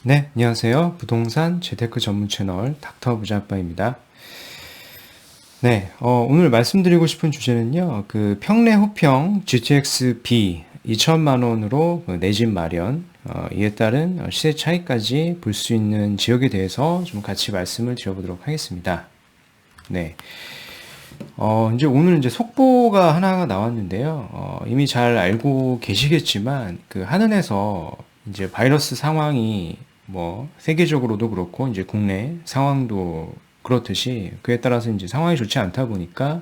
네, 안녕하세요. 부동산 재테크 전문 채널 닥터 부자아빠입니다. 네, 오늘 말씀드리고 싶은 주제는요, 그 평내 호평 GTX-B 2천만 원으로 내 집 마련, 이에 따른 시세 차이까지 볼 수 있는 지역에 대해서 좀 같이 말씀을 드려보도록 하겠습니다. 네. 이제 오늘 이제 속보가 하나가 나왔는데요. 이미 잘 알고 계시겠지만, 그 하늘에서 이제 바이러스 상황이 뭐 세계적으로도 그렇고 이제 국내 상황도 그렇듯이 그에 따라서 이제 상황이 좋지 않다 보니까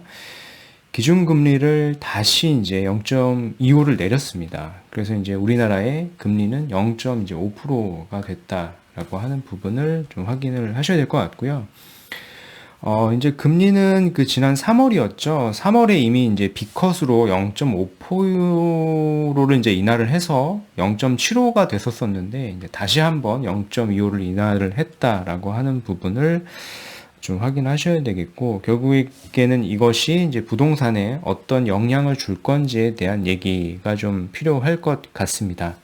기준금리를 다시 이제 0.25를 내렸습니다. 그래서 이제 우리나라의 금리는 0.5%가 됐다라고 하는 부분을 좀 확인을 하셔야 될 것 같고요. 이제 금리는 그 지난 3월이었죠. 3월에 이미 이제 B컷으로 0.5%를 이제 인하를 해서 0.75가 됐었었는데, 이제 다시 한번 0.25를 인하를 했다라고 하는 부분을 좀 확인하셔야 되겠고, 결국에는 이것이 이제 부동산에 어떤 영향을 줄 건지에 대한 얘기가 좀 필요할 것 같습니다.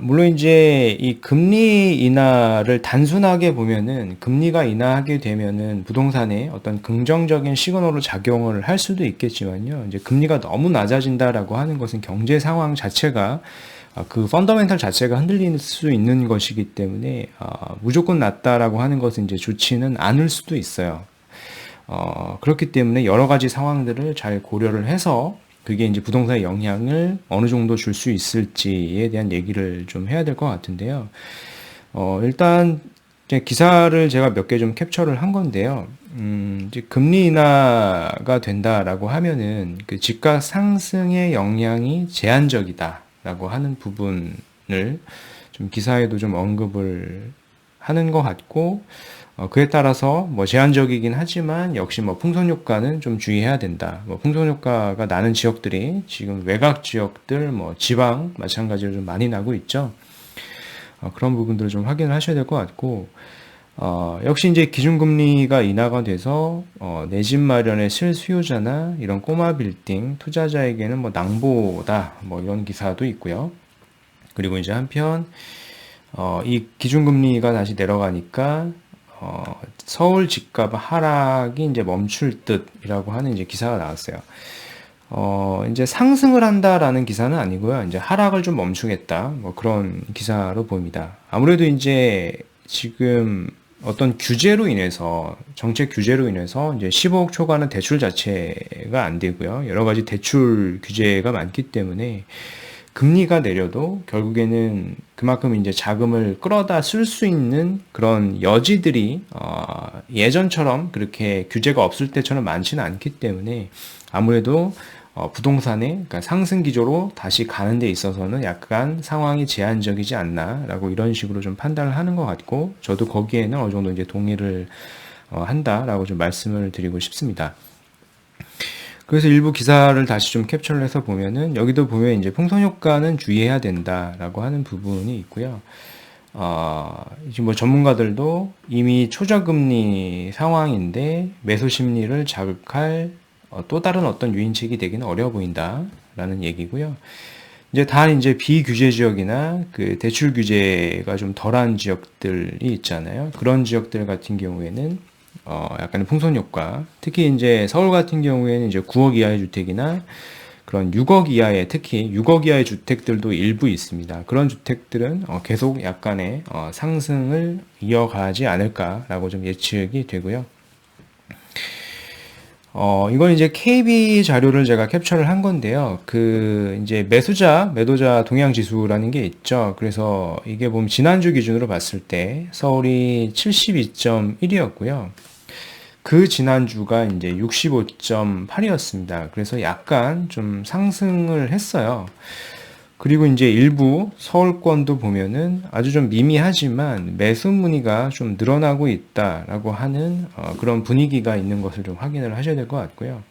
물론 이제 이 금리 인하를 단순하게 보면은 금리가 인하하게 되면은 부동산에 어떤 긍정적인 시그널로 작용을 할 수도 있겠지만요. 이제 금리가 너무 낮아진다라고 하는 것은 경제 상황 자체가 그 펀더멘탈 자체가 흔들릴 수 있는 것이기 때문에 무조건 낮다라고 하는 것은 이제 좋지는 않을 수도 있어요. 그렇기 때문에 여러 가지 상황들을 잘 고려를 해서 그게 이제 부동산에 영향을 어느 정도 줄 수 있을지에 대한 얘기를 좀 해야 될 것 같은데요. 일단 이제 기사를 제가 몇 개 좀 캡처를 한 건데요. 이제 금리 인하가 된다라고 하면은 그 집값 상승의 영향이 제한적이다라고 하는 부분을 좀 기사에도 좀 언급을 하는 것 같고, 그에 따라서 뭐 제한적이긴 하지만 역시 뭐 풍선 효과는 좀 주의해야 된다. 뭐 풍선 효과가 나는 지역들이 지금 외곽 지역들, 뭐 지방 마찬가지로 좀 많이 나고 있죠. 그런 부분들을 좀 확인을 하셔야 될 것 같고, 역시 이제 기준금리가 인하가 돼서 내 집 마련의 실수요자나 이런 꼬마 빌딩 투자자에게는 뭐 낭보다 뭐 이런 기사도 있고요. 그리고 이제 한편 이 기준금리가 다시 내려가니까 서울 집값 하락이 이제 멈출 듯이라고 하는 이제 기사가 나왔어요. 이제 상승을 한다라는 기사는 아니고요. 이제 하락을 좀 멈추겠다. 뭐 그런 기사로 보입니다. 아무래도 이제 지금 어떤 규제로 인해서, 정책 규제로 인해서 이제 15억 초과는 대출 자체가 안 되고요. 여러 가지 대출 규제가 많기 때문에 금리가 내려도 결국에는 그만큼 이제 자금을 끌어다 쓸 수 있는 그런 여지들이 예전처럼 그렇게 규제가 없을 때처럼 많지는 않기 때문에 아무래도 부동산의 그러니까 상승 기조로 다시 가는 데 있어서는 약간 상황이 제한적이지 않나라고 이런 식으로 좀 판단을 하는 것 같고, 저도 거기에는 어느 정도 이제 동의를 한다라고 좀 말씀을 드리고 싶습니다. 그래서 일부 기사를 다시 좀 캡처를 해서 보면은 여기도 보면 이제 풍선 효과는 주의해야 된다라고 하는 부분이 있고요. 이제 뭐 전문가들도 이미 초저금리 상황인데 매수 심리를 자극할 또 다른 어떤 유인책이 되기는 어려워 보인다라는 얘기고요. 이제 비규제 지역이나 그 대출 규제가 좀 덜한 지역들이 있잖아요. 그런 지역들 같은 경우에는 약간의 풍선 효과. 특히 이제 서울 같은 경우에는 이제 9억 이하의 주택이나 그런 6억 이하의, 특히 6억 이하의 주택들도 일부 있습니다. 그런 주택들은 계속 약간의 상승을 이어가지 않을까라고 좀 예측이 되고요. 이건 이제 KB 자료를 제가 캡처를 한 건데요. 그 이제 매도자 동향 지수라는 게 있죠. 그래서 이게 보면 지난주 기준으로 봤을 때 서울이 72.1이었고요. 그 지난주가 이제 65.8이었습니다. 그래서 약간 좀 상승을 했어요. 그리고 이제 일부 서울권도 보면은 아주 좀 미미하지만 매수 문의가 좀 늘어나고 있다라고 하는 그런 분위기가 있는 것을 좀 확인을 하셔야 될 것 같고요.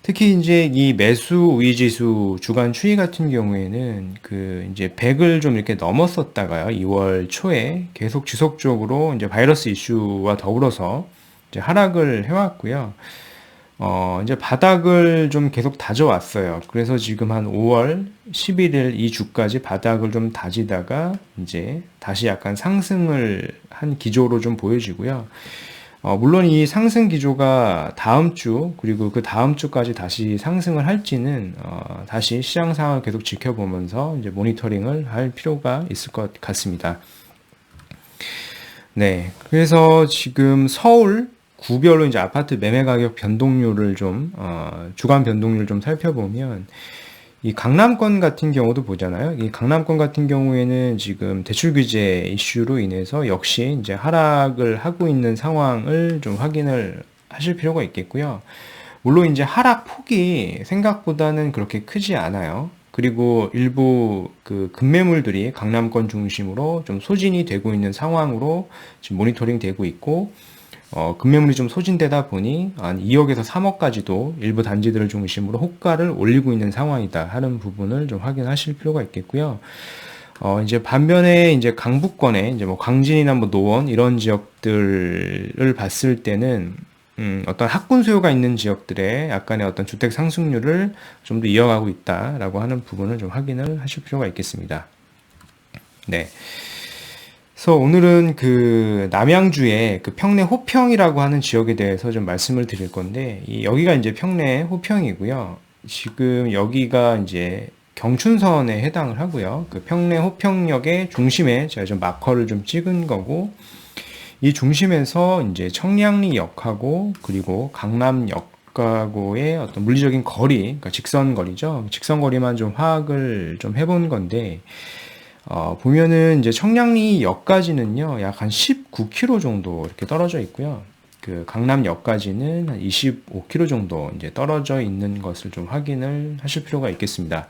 특히 이제 이 매수 우위 지수 주간 추이 같은 경우에는 그 이제 100을 좀 이렇게 넘었었다가요. 2월 초에 계속 지속적으로 이제 바이러스 이슈와 더불어서 이제 하락을 해왔고요. 이제 바닥을 좀 계속 다져왔어요. 그래서 지금 한 5월 11일 이 주까지 바닥을 좀 다지다가 이제 다시 약간 상승을 한 기조로 좀 보여지고요. 물론 이 상승 기조가 다음 주 그리고 그 다음 주까지 다시 상승을 할지는 다시 시장 상황을 계속 지켜보면서 이제 모니터링을 할 필요가 있을 것 같습니다. 네, 그래서 지금 서울 구별로 이제 아파트 매매 가격 변동률을 좀 주간 변동률 좀 살펴보면 이 강남권 같은 경우도 보잖아요. 이 강남권 같은 경우에는 지금 대출 규제 이슈로 인해서 역시 이제 하락을 하고 있는 상황을 좀 확인을 하실 필요가 있겠고요. 물론 이제 하락 폭이 생각보다는 그렇게 크지 않아요. 그리고 일부 그 급매물들이 강남권 중심으로 좀 소진이 되고 있는 상황으로 지금 모니터링 되고 있고, 급매물이 좀 소진되다 보니 한 2억에서 3억까지도 일부 단지들을 중심으로 호가를 올리고 있는 상황이다 하는 부분을 좀 확인하실 필요가 있겠고요. 이제 반면에 이제 강북권에 이제 뭐 광진이나 뭐 노원 이런 지역들을 봤을 때는 어떤 학군 수요가 있는 지역들의 약간의 어떤 주택 상승률을 좀 더 이어가고 있다라고 하는 부분을 좀 확인을 하실 필요가 있겠습니다. 네. 그래서 오늘은 그 남양주의 그 평내 호평이라고 하는 지역에 대해서 좀 말씀을 드릴 건데, 여기가 이제 평내 호평이고요. 지금 여기가 이제 경춘선에 해당을 하고요. 그 평내 호평역의 중심에 제가 좀 마커를 좀 찍은 거고, 이 중심에서 이제 청량리역하고 그리고 강남역하고의 어떤 물리적인 거리, 그러니까 직선 거리죠. 직선 거리만 좀 파악을 좀 해본 건데, 보면은 이제 청량리역까지는요, 약 한 19km 정도 이렇게 떨어져 있고요. 그 강남역까지는 한 25km 정도 이제 떨어져 있는 것을 좀 확인을 하실 필요가 있겠습니다.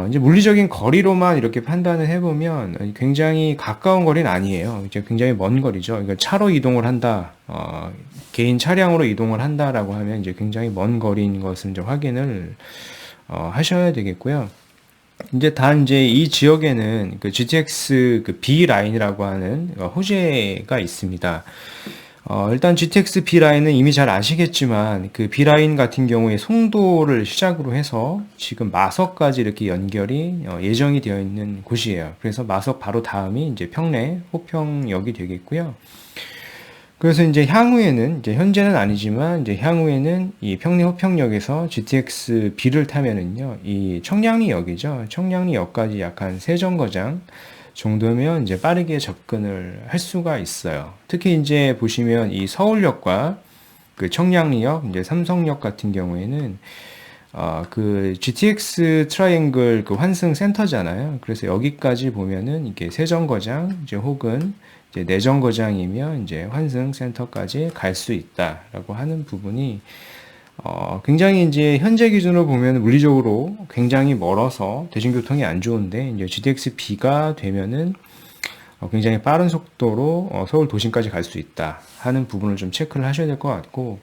이제 물리적인 거리로만 이렇게 판단을 해보면 굉장히 가까운 거리는 아니에요. 이제 굉장히 먼 거리죠. 그러니까 차로 이동을 한다, 개인 차량으로 이동을 한다라고 하면 이제 굉장히 먼 거리인 것을 좀 확인을 하셔야 되겠고요. 이제 이 지역에는 그 GTX 그 B 라인이라고 하는 호재가 있습니다. 일단 GTX B 라인은 이미 잘 아시겠지만 그 B 라인 같은 경우에 송도를 시작으로 해서 지금 마석까지 이렇게 연결이 예정이 되어 있는 곳이에요. 그래서 마석 바로 다음이 이제 평내 호평역이 되겠고요. 그래서 이제 향후에는 이제 현재는 아니지만 이제 향후에는 이 평내 호평역에서 GTX B를 타면은요, 이 청량리역이죠. 청량리역까지 약 한 3정거장 정도면 이제 빠르게 접근을 할 수가 있어요. 특히 이제 보시면 이 서울역과 그 청량리역, 이제 삼성역 같은 경우에는 그 GTX 트라이앵글 그 환승 센터잖아요. 그래서 여기까지 보면은 이게 3정거장 이제 혹은 이제 4정거장이면 이제 환승 센터까지 갈 수 있다라고 하는 부분이 굉장히 이제 현재 기준으로 보면 물리적으로 굉장히 멀어서 대중교통이 안 좋은데, 이제 GTX B가 되면은 굉장히 빠른 속도로 서울 도심까지 갈 수 있다 하는 부분을 좀 체크를 하셔야 될 것 같고,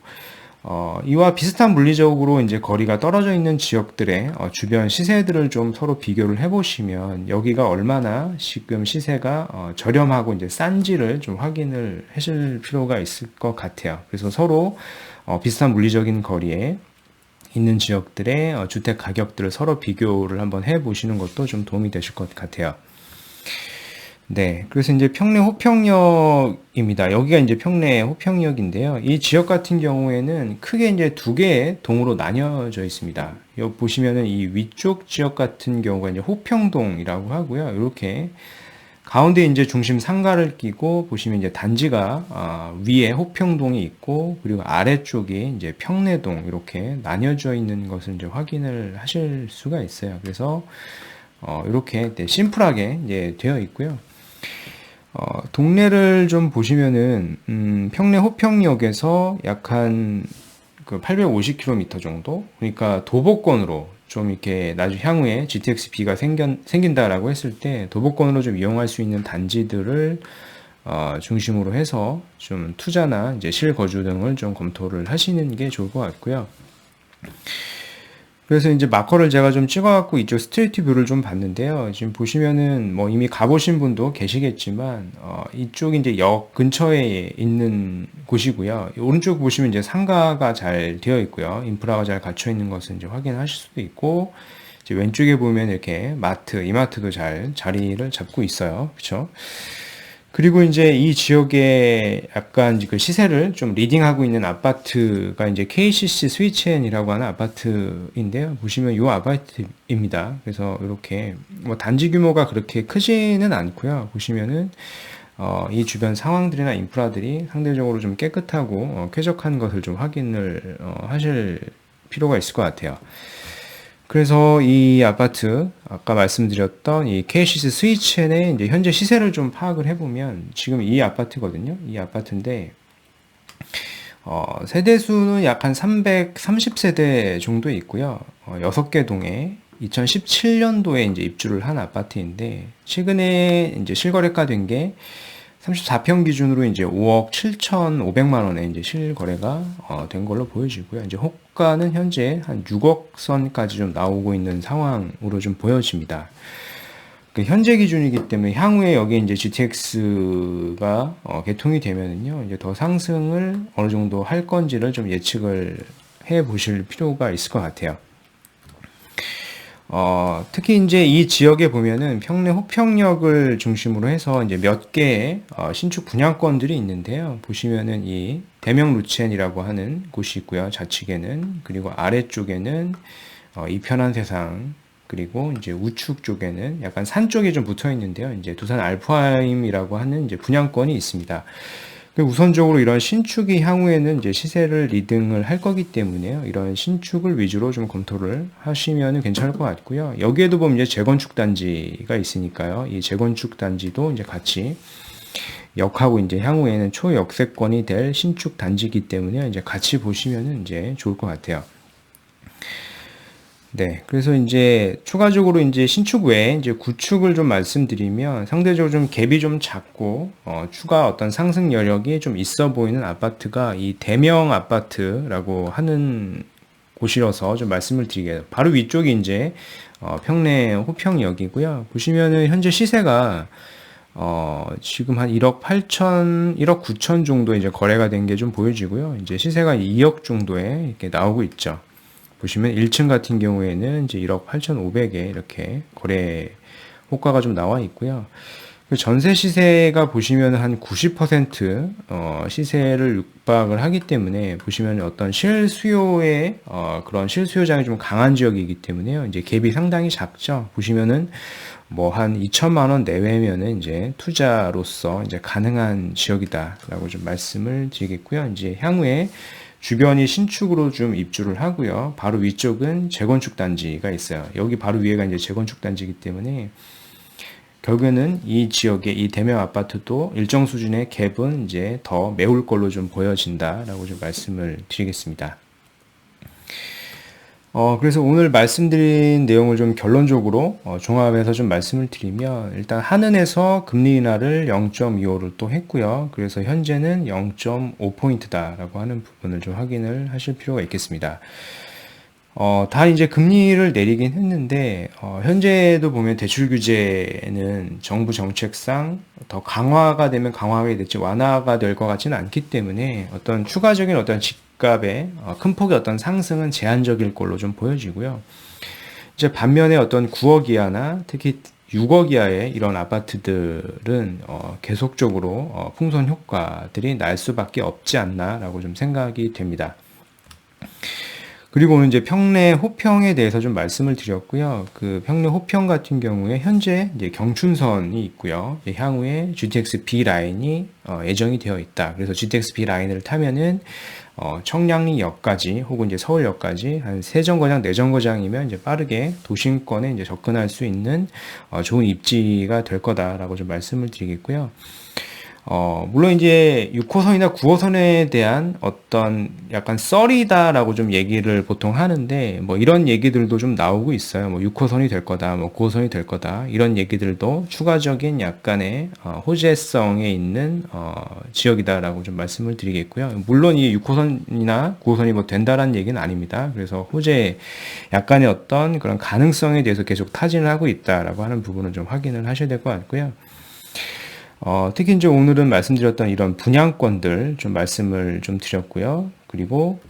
이와 비슷한 물리적으로 이제 거리가 떨어져 있는 지역들의 주변 시세들을 좀 서로 비교를 해보시면 여기가 얼마나 지금 시세가 저렴하고 이제 싼지를 좀 확인을 하실 필요가 있을 것 같아요. 그래서 서로 비슷한 물리적인 거리에 있는 지역들의 주택 가격들을 서로 비교를 한번 해보시는 것도 좀 도움이 되실 것 같아요. 네, 그래서 이제 평내 호평역입니다. 여기가 이제 평내 호평역인데요. 이 지역 같은 경우에는 크게 이제 2개의 동으로 나뉘어져 있습니다. 여기 보시면은 이 위쪽 지역 같은 경우가 이제 호평동이라고 하고요. 이렇게 가운데 이제 중심 상가를 끼고 보시면 이제 단지가 위에 호평동이 있고, 그리고 아래쪽이 이제 평내동 이렇게 나뉘어져 있는 것을 이제 확인을 하실 수가 있어요. 그래서 이렇게 심플하게 이제 되어 있고요. 동네를 좀 보시면은 평내 호평역에서 약 한 그 850km 정도, 그러니까 도보권으로 좀 이렇게 나중 향후에 GTX B가 생긴다라고 했을 때 도보권으로 좀 이용할 수 있는 단지들을 중심으로 해서 좀 투자나 이제 실거주 등을 좀 검토를 하시는 게 좋을 것 같고요. 그래서 이제 마커를 제가 좀 찍어갖고 이쪽 스트리트 뷰를 좀 봤는데요. 지금 보시면은 뭐 이미 가보신 분도 계시겠지만, 이쪽이 이제 역 근처에 있는 곳이고요. 오른쪽 보시면 이제 상가가 잘 되어 있고요. 인프라가 잘 갖춰 있는 것을 이제 확인하실 수도 있고, 이제 왼쪽에 보면 이렇게 마트, 이마트도 잘 자리를 잡고 있어요. 그렇죠? 그리고 이제 이 지역에 약간 그 시세를 좀 리딩하고 있는 아파트가 이제 KCC 스위첸이라고 하는 아파트인데요. 보시면 이 아파트입니다. 그래서 이렇게 뭐 단지 규모가 그렇게 크지는 않고요. 보시면은 이 주변 상황들이나 인프라들이 상대적으로 좀 깨끗하고 쾌적한 것을 좀 확인을 하실 필요가 있을 것 같아요. 그래서 이 아파트, 아까 말씀드렸던 이 KCC 스위첸의 이제 현재 시세를 좀 파악을 해보면 지금 이 아파트거든요. 이 아파트인데, 세대 수는 약 한 330세대 정도 있고요. 6개 동에 2017년도에 이제 입주를 한 아파트인데, 최근에 이제 실거래가 된 게 34평 기준으로 이제 5억 7,500만 원에 이제 실거래가 된 걸로 보여지고요. 이제 호가는 현재 한 6억 선까지 좀 나오고 있는 상황으로 좀 보여집니다. 그 현재 기준이기 때문에 향후에 여기 이제 GTX가 개통이 되면은요, 이제 더 상승을 어느 정도 할 건지를 좀 예측을 해 보실 필요가 있을 것 같아요. 특히 이제 이 지역에 보면은 평내 호평역을 중심으로 해서 이제 몇 개의 신축 분양권들이 있는데요. 보시면은 이 대명 루첸이라고 하는 곳이 있고요. 좌측에는, 그리고 아래쪽에는 이편한 세상, 그리고 이제 우측 쪽에는 약간 산 쪽에 좀 붙어 있는데요. 이제 두산 알프하임이라고 하는 이제 분양권이 있습니다. 우선적으로 이런 신축이 향후에는 이제 시세를 리딩을 할 거기 때문에요. 이런 신축을 위주로 좀 검토를 하시면 괜찮을 것 같고요. 여기에도 보면 이제 재건축 단지가 있으니까요. 이 재건축 단지도 이제 같이 역하고 이제 향후에는 초역세권이 될 신축 단지이기 때문에 이제 같이 보시면은 이제 좋을 것 같아요. 네, 그래서 이제 추가적으로 이제 신축 외에 이제 구축을 좀 말씀드리면 상대적으로 좀 갭이 좀 작고 추가 어떤 상승 여력이 좀 있어 보이는 아파트가 이 대명 아파트라고 하는 곳이라서 좀 말씀을 드리게요. 바로 위쪽이 이제 평내 호평역이고요. 보시면은 현재 시세가 지금 한 1억 8천, 1억 9천 정도 이제 거래가 된 게 좀 보여지고요. 이제 시세가 2억 정도에 이렇게 나오고 있죠. 보시면 1층 같은 경우에는 이제 1억 8,500에 이렇게 거래 호가가 좀 나와 있고요. 전세 시세가 보시면 한 90% 시세를 육박을 하기 때문에 보시면 어떤 실수요의 그런 실수요장이 좀 강한 지역이기 때문에요. 이제 갭이 상당히 작죠. 보시면은 뭐 한 2천만 원 내외면은 이제 투자로서 이제 가능한 지역이다라고 좀 말씀을 드리겠고요. 이제 향후에 주변이 신축으로 좀 입주를 하고요. 바로 위쪽은 재건축 단지가 있어요. 여기 바로 위에가 이제 재건축 단지이기 때문에 결국에는 이 지역의 이 대명 아파트도 일정 수준의 갭은 이제 더 메울 걸로 좀 보여진다라고 좀 말씀을 드리겠습니다. 그래서 오늘 말씀드린 내용을 좀 결론적으로 종합해서 좀 말씀을 드리면 일단 한은에서 금리 인하를 0.25를 또 했고요. 그래서 현재는 0.5포인트다라고 하는 부분을 좀 확인을 하실 필요가 있겠습니다. 다 이제 금리를 내리긴 했는데 현재도 보면 대출 규제는 정부 정책상 더 강화가 되면 강화가 될지 완화가 될 것 같지는 않기 때문에 어떤 추가적인 어떤 집값의 큰 폭의 어떤 상승은 제한적일 걸로 좀 보여지고요. 이제 반면에 어떤 9억 이하나 특히 6억 이하의 이런 아파트들은 계속적으로 풍선 효과들이 날 수밖에 없지 않나라고 좀 생각이 됩니다. 그리고 오늘 이제 평내 호평에 대해서 좀 말씀을 드렸고요. 그 평내 호평 같은 경우에 현재 이제 경춘선이 있고요. 향후에 GTX B 라인이 예정이 되어 있다. 그래서 GTX B 라인을 타면은 청량리역까지 혹은 이제 서울역까지 한 3정거장, 4정거장이면 이제 빠르게 도심권에 이제 접근할 수 있는 좋은 입지가 될 거다라고 좀 말씀을 드리겠고요. 물론 이제 6호선이나 9호선에 대한 어떤 약간 썰이다라고 좀 얘기를 보통 하는데, 뭐 이런 얘기들도 좀 나오고 있어요. 뭐 6호선이 될 거다, 뭐 9호선이 될 거다, 이런 얘기들도 추가적인 약간의 호재성에 있는 지역이다라고 좀 말씀을 드리겠고요. 물론 이 6호선이나 9호선이 뭐 된다라는 얘기는 아닙니다. 그래서 호재 약간의 어떤 그런 가능성에 대해서 계속 타진을 하고 있다라고 하는 부분은 좀 확인을 하셔야 될 것 같고요. 특히 이제 오늘은 말씀드렸던 이런 분양권들 좀 말씀을 좀 드렸고요. 그리고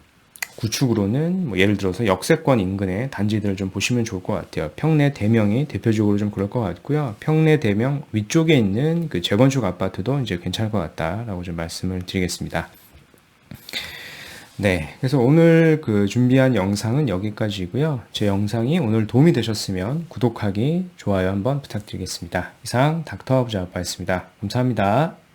구축으로는 뭐 예를 들어서 역세권 인근의 단지들을 좀 보시면 좋을 것 같아요. 평내 대명이 대표적으로 좀 그럴 것 같고요. 평내 대명 위쪽에 있는 그 재건축 아파트도 이제 괜찮을 것 같다라고 좀 말씀을 드리겠습니다. 네, 그래서 오늘 그 준비한 영상은 여기까지고요. 제 영상이 오늘 도움이 되셨으면 구독하기, 좋아요 한번 부탁드리겠습니다. 이상 닥터 오브 자아빠였습니다. 감사합니다.